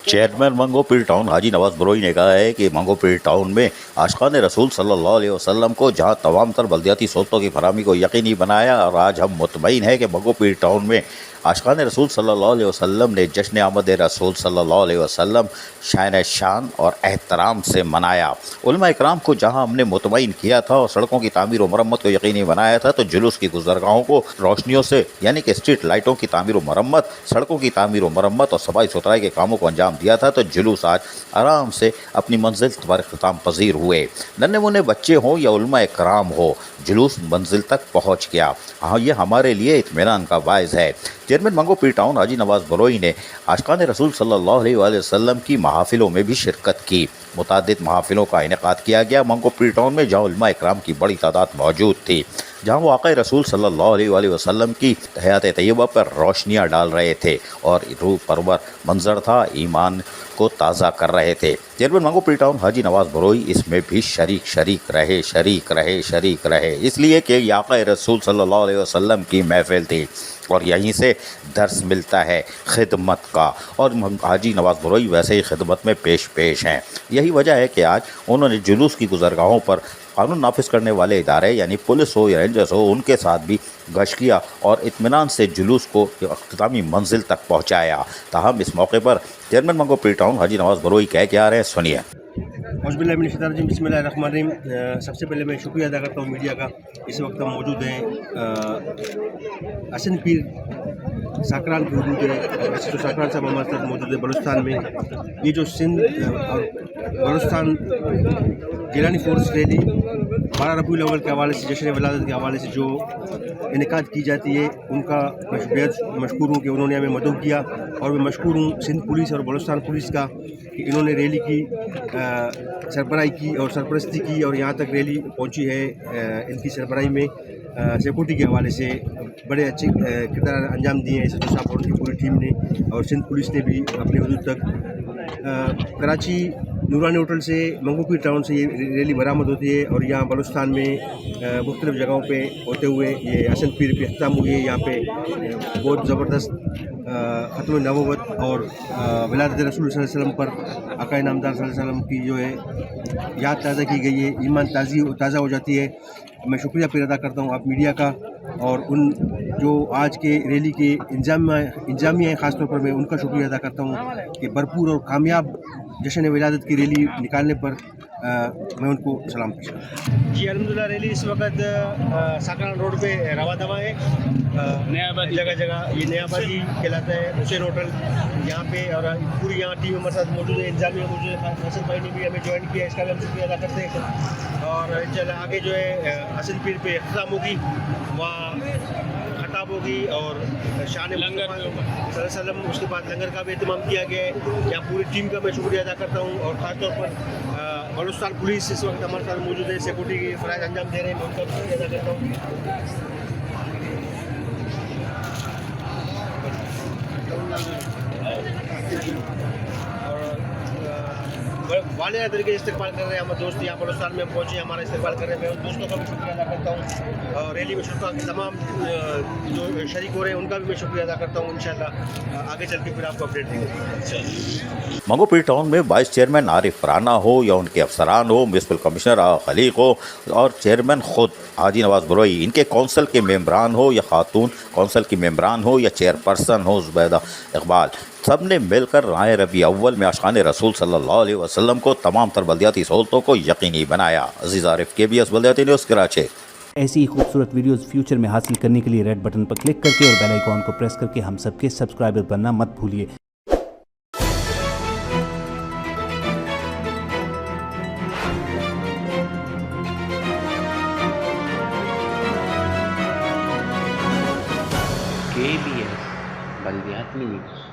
Chairman मंगो पीर town हाजी नवाज बरोई ने कहा है कि मंगो पीर टाउन में आशिकान रसूल सल्लल्लाहु अलैहि वसल्लम को जहां तमाम तर बल्दियाती सहूलतों की फराहमी को यकीनी बनाया, और आज हम मुतमईन हैं कि मंगो पीर टाउन में आशिकान रसूल सल्लल्लाहु अलैहि वसल्लम ने जश्न आमद रसूल सल्लल्लाहु अलैहि वसल्लम शान और एहतराम से मनाया। उलमा इकराम को जहां हमने मुतमईन किया था और सड़कों की तामीर और मरम्मत को यकीनी बनाया था, तो जुलूस की गुजरगाहों को रोशनियों से यानी कि स्ट्रीट लाइटों की तामीर और मरम्मत, सड़कों की तामीर और मरम्मत और सफाई सुथराई के कामों को अंजाम दिया था। तो जुलूस आज आराम से अपनी मंजिल पर ख़िताम पजीर हुए। नन्हे मुन्ने बच्चे हों या उलमा इकराम हो, जुलूस मंजिल तक पहुँच गया। हाँ, ये हमारे लिए इत्मीनान का बायस है। चेयरमैन मंगो पीर टाउन हाजी नवाज बरोई ने आशिकान रसूल सल्लल्लाहु अलैहि वसल्लम की महाफिलों में भी शिरकत की। मुतादिद महाफिलों का इनेकाद किया गया मंगो पीर टाउन में, जहाँ उलमा इकराम की बड़ी तादाद मौजूद थी, जहाँ वो आक़ा रसूल सल्लल्लाहु अलैहि वसल्लम की हयात तय्यबा पर रोशनियाँ डाल रहे थे और रूह परवर मंजर था, ईमान को ताज़ा कर रहे थे। चेयरमैन मंगो पीर टाउन हाजी नवाज बरोई इसमें भी शरीक रहे, इसलिए कि आक़ा रसूल सल्लल्लाहु अलैहि वसल्लम की महफिल थी और यहीं से दर्स मिलता है खिदमत का, और हाजी नवाज बरोई वैसे ही खिदमत में पेश हैं। यही वजह है कि आज उन्होंने जुलूस की गुजरगाहों पर कानून नाफिज करने वाले इदारे यानी पुलिस हो या रेंजर्स हो, उनके साथ भी गश्त किया और इत्मीनान से जुलूस को अख्तामी मंजिल तक पहुँचाया। ताहम इस मौके पर चेयरमैन मंगो पीर टाउन हाजी नवाज बरोई कह के आ रहे हैं, सुनिए। बिस्मिल्लाहिर्रहमानिर्रहीम। सबसे पहले मैं शुक्रिया अदा करता हूँ मीडिया का। इस वक्त हम मौजूद हैं हसन पीर साकरान की हदूद है, वैसे तो साकरान साहब हमारे साथ मौजूद है बलूचिस्तान में। ये जो सिंध और बलूचिस्तान गिलानी फोर्स रैली 12 रबीउल अव्वल के हवाले से, जश्न विलादत के हवाले से जो इनेकाद की जाती है, उनका मैं बेहद मशकूर हूँ कि उन्होंने हमें मदद किया, और मैं मशकूर हूँ सिंध पुलिस और बलूचिस्तान पुलिस का कि इन्होंने रैली की सरबराही की और सरपरस्ती की, और यहाँ तक रैली पहुँची है। इनकी सरबराही में सिक्योरिटी के हवाले से बड़े अच्छे किरदार अंजाम दिए हैं सदर साहब और उनकी पूरी टीम ने, और सिंध पुलिस ने भी अपने हदूद तक। कराची नूरानी होटल से मंगो पीर टाउन से ये रैली बरामद होती है और यहाँ बलूचिस्तान में मुख्तलिफ़ जगहों पे होते हुए ये हसन पीर पे अख्ताम हुई है। यहाँ पे बहुत ज़बरदस्त ख़त्म नबूवत और विलादत रसूल सल्लल्लाहु अलैहि वसल्लम पर आक़ा नामदार सल्लल्लाहु अलैहि वसल्लम की जो है याद ताज़ा की गई है, ईमान ताज़ा हो जाती है। मैं शुक्रिया फिर अदा करता हूँ आप मीडिया का, और उन जो आज के रैली के इंजामिया ख़ास तौर पर मैं उनका शुक्रिया अदा करता हूँ कि भरपूर और कामयाब जश्न विलादत की रैली निकालने पर मैं उनको सलाम पेश करता हूँ। जी अल्हम्दुलिल्लाह, रैली इस वक्त साकरान रोड पे रवा दवा है। नयाबादी जगह ये नयाबादी कहलाता है, हुसैन होटल यहाँ पे, और पूरी यहाँ टीम हमारे साथ मौजूद है, इंतजामिया मौजूद है। हसन भाई ने भी हमें ज्वाइन किया, इसका भी हम शुक्रिया अदा करते हैं। और इंशाल्लाह आगे जो है हसन पीर पे इख्तिताम होगी, वहाँ खताब होगी और शान लंगर वसल्लम, उसके बाद लंगर का भी एहतमाम किया गया है। यहाँ पूरी टीम का मैं शुक्रिया अदा करता हूँ, और ख़ास तौर पर बलूचिस्तान पुलिस इस वक्त हमारे साथ मौजूद है, सिक्योरिटी की फ़राइज़ अंजाम दे रहे हैं, मैं उनका शुक्रिया अदा करता हूँ। वाले तरीके से इस्तेमाल कर रहे हैं हमारे दोस्त, यहाँ बलूचिस्तान में पहुँचे हमारा इस्तेमाल कर रहे हैं। मैं उन दोस्तों का भी शुक्रिया अदा करता हूँ, और रैली में तमाम जो शरीक हो रहे हैं उनका भी मैं शुक्रिया अदा करता हूँ। इंशाल्लाह आगे चल के फिर आपको अपडेट देंगे। मंगो पीर टाउन में वाइस चेयरमैन आरिफ राना हो या उनके अफसरान हो, म्युनिसिपल कमिश्नर खलीक हो और चेयरमैन खुद हाजी नवाज बरोई, इनके कौंसल के मेम्बरान हो या खातून कौंसल की मेम्बरान हो या चेयरपर्सन हो ज़ुबैदा इकबाल, सब ने मिलकर राय रबी अव्वल में आशिकान रसूल सल्लल्लाहु अलैहि वसल्लम को तमाम तर बल्दियाती सहूलतों को यकीनी बनाया। अजीज़ आरिफ, KBS बल्दियाती न्यूज़, कराची। ऐसी ही खूबसूरत वीडियोस फ्यूचर में हासिल करने के लिए रेड बटन पर क्लिक करके और बेल आइकॉन को प्रेस करके हम सबके सब्सक्राइबर बनना मत भूलिए। KBS बल्दियाती न्यूज़।